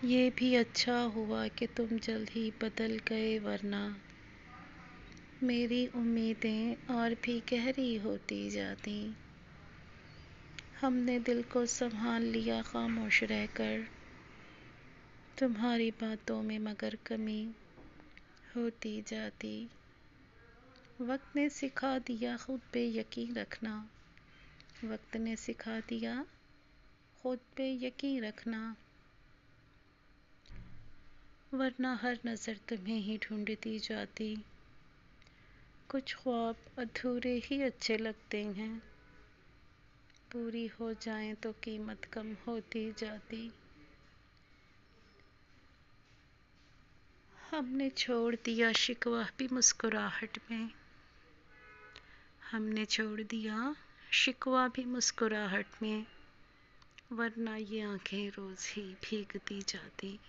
ये भी अच्छा हुआ कि तुम जल्द ही बदल गए, वरना मेरी उम्मीदें और भी गहरी होती जाती। हमने दिल को संभाल लिया खामोश रहकर, तुम्हारी बातों में मगर कमी होती जाती। वक्त ने सिखा दिया खुद पे यकीन रखना, वक्त ने सिखा दिया खुद पे यकीन रखना, वरना हर नज़र तुम्हें ही ढूंढती जाती। कुछ ख्वाब अधूरे ही अच्छे लगते हैं, पूरी हो जाएं तो कीमत कम होती जाती। हमने छोड़ दिया शिकवा भी मुस्कुराहट में, हमने छोड़ दिया शिकवा भी मुस्कुराहट में, वरना ये आंखें रोज़ ही भीगती जाती।